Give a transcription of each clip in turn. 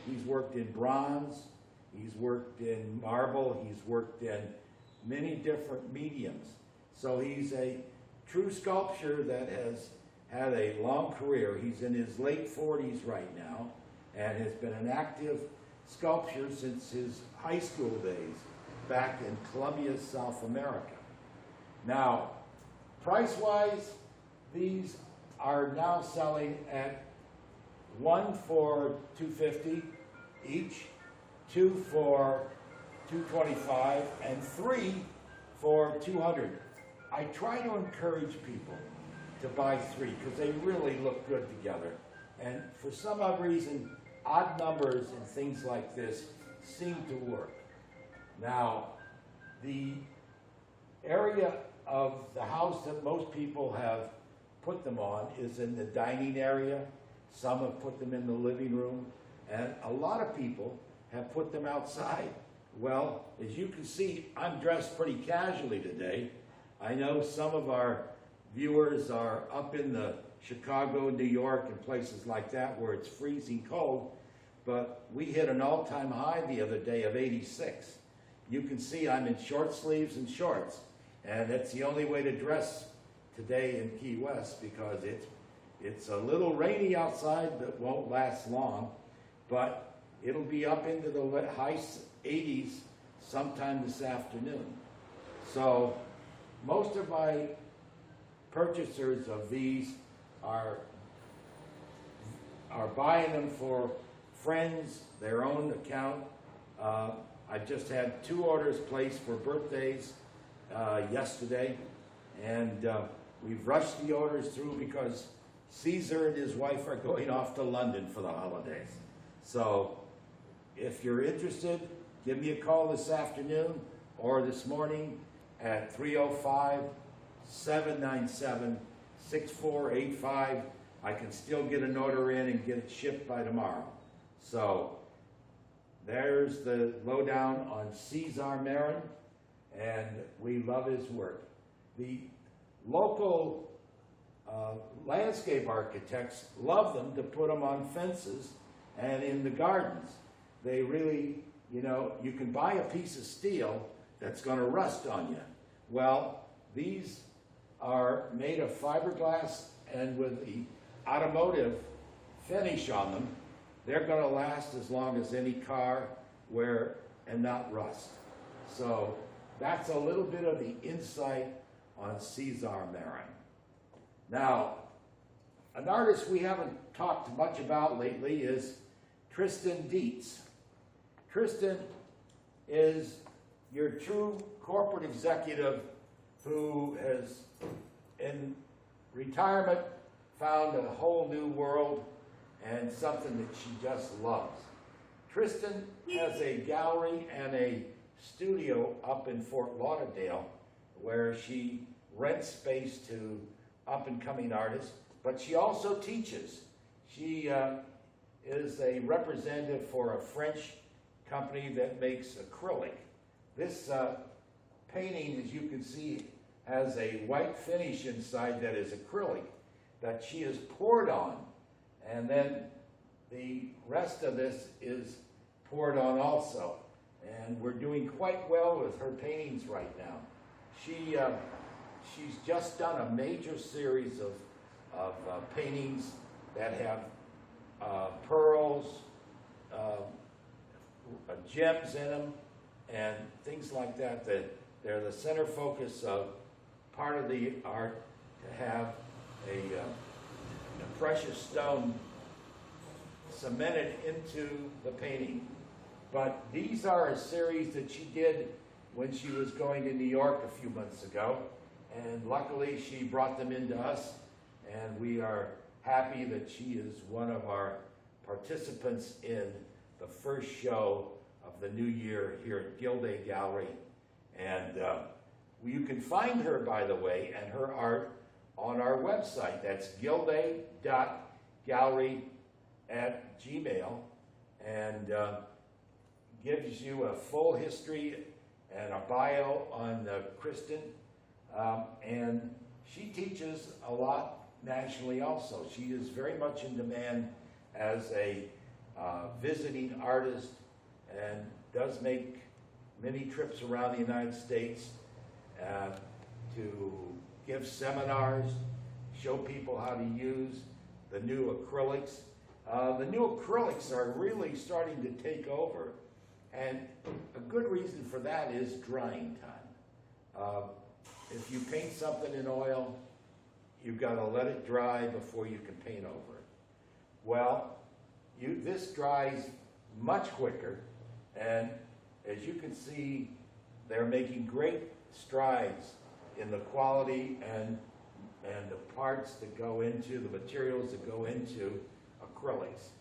he's worked in bronze, he's worked in marble, he's worked in many different mediums. So he's a true sculptor that has had a long career. He's in his late 40s right now and has been an active sculptor since his high school days back in Colombia, South America. Now, price-wise, these are now selling at 1 for $250 each, 2 for $225, and 3 for $200. I try to encourage people to buy 3 because they really look good together. And for some odd reason, odd numbers and things like this seem to work. Now, the area of the house that most people have put them on is in the dining area. Some have put them in the living room, and a lot of people have put them outside. Well, as you can see, I'm dressed pretty casually today. I know some of our viewers are up in the Chicago, New York, and places like that where it's freezing cold, but we hit an all-time high the other day of 86. You can see I'm in short sleeves and shorts, and that's the only way to dress today in Key West because it's a little rainy outside but won't last long, but it'll be up into the high 80s sometime this afternoon. So most of my purchasers of these are buying them for friends, their own account. I just had 2 orders placed for birthdays yesterday, and we've rushed the orders through because Caesar and his wife are going off to London for the holidays. So if you're interested, give me a call this afternoon or this morning at 305-797-6485. I can still get an order in and get it shipped by tomorrow. So there's the lowdown on Cesar Marin, and we love his work. The local landscape architects love them to put them on fences and in the gardens. They really, you can buy a piece of steel that's going to rust on you. Well, these are made of fiberglass, and with the automotive finish on them, they're going to last as long as any car and not rust. So that's a little bit of the insight on Cesar Marin. Now, an artist we haven't talked much about lately is Tristan Dietz. Tristan is your true corporate executive who has, in retirement, found a whole new world and something that she just loves. Tristan has a gallery and a studio up in Fort Lauderdale where she rents space to up-and-coming artists, but she also teaches. She is a representative for a French company that makes acrylic. This painting, as you can see, has a white finish inside that is acrylic that she has poured on, and then the rest of this is poured on also. And we're doing quite well with her paintings right now. She's just done a major series of paintings that have pearls, gems in them, and things like that. That they're the center focus of part of the art, to have a precious stone cemented into the painting. But these are a series that she did when she was going to New York a few months ago, and luckily she brought them into us, and we are happy that she is one of our participants in the first show of the new year here at Gilday Gallery. And you can find her, by the way, and her art on our website. That's gilday.gallery@gmail, and gives you a full history and a bio on Kristen. And she teaches a lot nationally also. She is very much in demand as a visiting artist and does make many trips around the United States to give seminars, show people how to use the new acrylics. The new acrylics are really starting to take over, and a good reason for that is drying time. If you paint something in oil, you've got to let it dry before you can paint over it. Well, this dries much quicker, and as you can see, they're making great strides in the quality and the parts that go into, the materials that go into acrylics.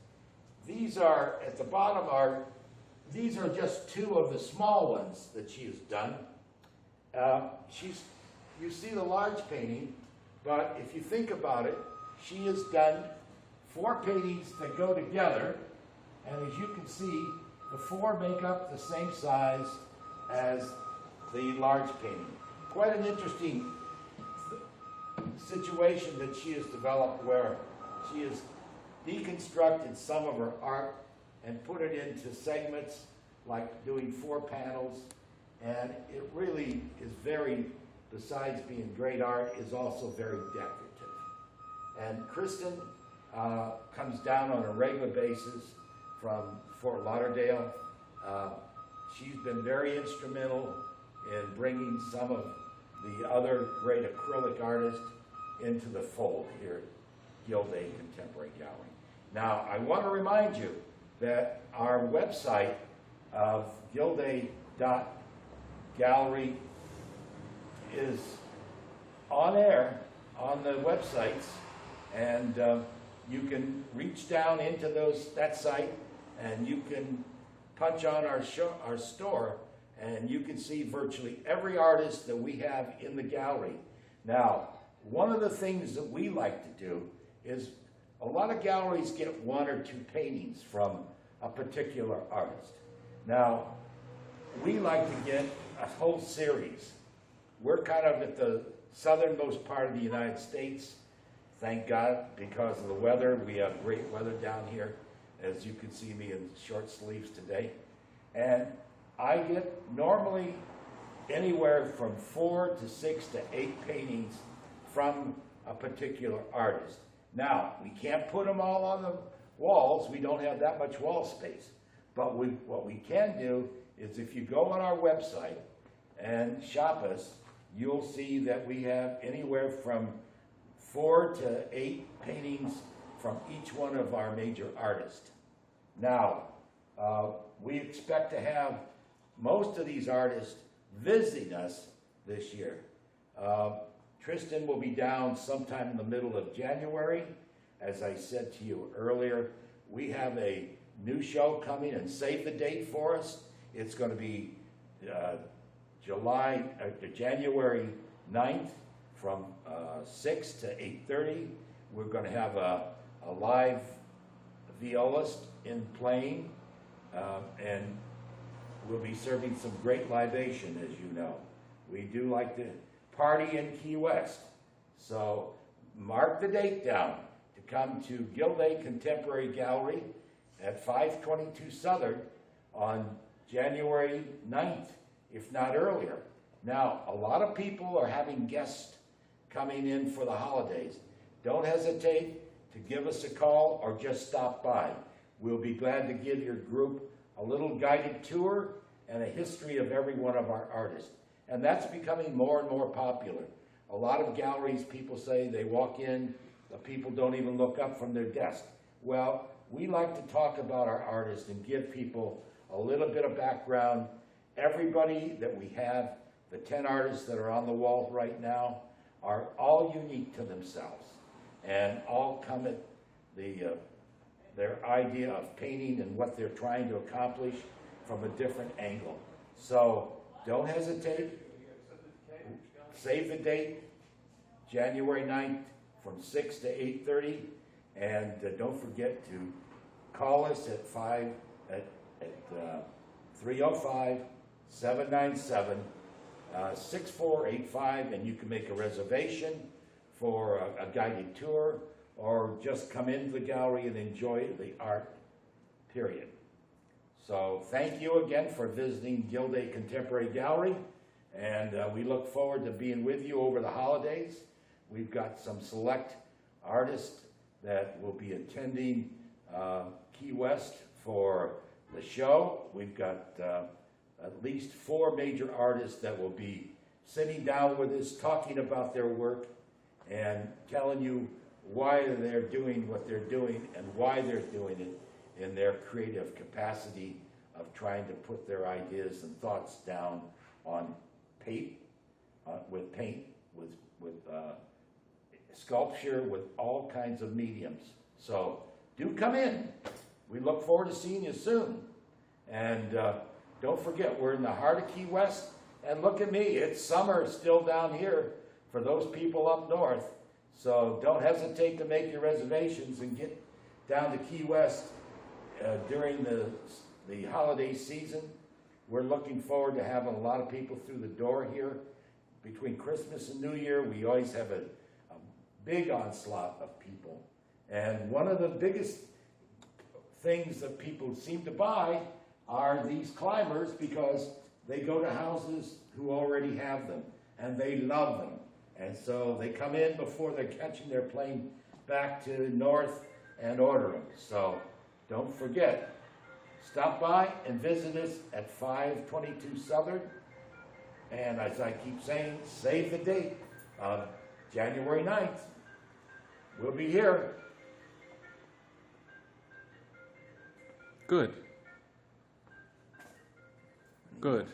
These are, at the bottom these are just two of the small ones that she has done. You see the large painting, but if you think about it, she has done 4 paintings that go together, and as you can see, the 4 make up the same size as the large painting. Quite an interesting situation that she has developed, where she has deconstructed some of her art and put it into segments, like doing 4 panels, and it really is very, besides being great art, is also very decorative. And Kristen comes down on a regular basis from Fort Lauderdale. She's been very instrumental in bringing some of the other great acrylic artists into the fold here at Gilday Contemporary Gallery. Now, I want to remind you that our website of Gilday.gallery is on air on the websites, and you can reach down into that site, and you can punch on our store, and you can see virtually every artist that we have in the gallery. Now, one of the things that we like to do is, a lot of galleries get 1 or 2 paintings from a particular artist. Now, we like to get a whole series. We're kind of at the southernmost part of the United States, thank God, because of the weather. We have great weather down here, as you can see me in short sleeves today. And I get normally anywhere from 4 to 6 to 8 paintings from a particular artist. Now, we can't put them all on the walls. We don't have that much wall space. But what we can do is, if you go on our website and shop us, you'll see that we have anywhere from 4 to 8 paintings from each one of our major artists. Now, we expect to have most of these artists visiting us this year. Tristan will be down sometime in the middle of January. As I said to you earlier, we have a new show coming, and save the date for us. It's going to be January 9th from 6 to 8:30. We're going to have a live violist in playing, and we'll be serving some great libation, as you know. We do like to party in Key West. So mark the date down to come to Gilday Contemporary Gallery at 522 Southern on January 9th, if not earlier. Now, a lot of people are having guests coming in for the holidays. Don't hesitate to give us a call or just stop by. We'll be glad to give your group a little guided tour and a history of every one of our artists. And that's becoming more and more popular. A lot of galleries, people say they walk in, the people don't even look up from their desk. Well, we like to talk about our artists and give people a little bit of background. Everybody that we have, the 10 artists that are on the wall right now, are all unique to themselves and all come at their idea of painting and what they're trying to accomplish from a different angle. So don't hesitate. Save the date, January 9th from 6 to 8:30, and don't forget to call us at 305-797-6485, and you can make a reservation for a guided tour, or just come into the gallery and enjoy the art period. So thank you again for visiting Gilday Contemporary Gallery, and we look forward to being with you over the holidays. We've got some select artists that will be attending Key West for the show. We've got at least 4 major artists that will be sitting down with us, talking about their work, and telling you why they're doing what they're doing and why they're doing it in their creative capacity of trying to put their ideas and thoughts down on paint, with paint, with sculpture, with all kinds of mediums. So do come in. We look forward to seeing you soon. And don't forget, we're in the heart of Key West. And look at me, it's summer still down here for those people up north. So don't hesitate to make your reservations and get down to Key West during the holiday season. We're looking forward to having a lot of people through the door here. Between Christmas and New Year, we always have a big onslaught of people. And one of the biggest things that people seem to buy are these climbers, because they go to houses who already have them and they love them. And so they come in before they're catching their plane back to north and order them. So don't forget, stop by and visit us at 522 Southern. And as I keep saying, save the date of January 9th. We'll be here. Good. Good.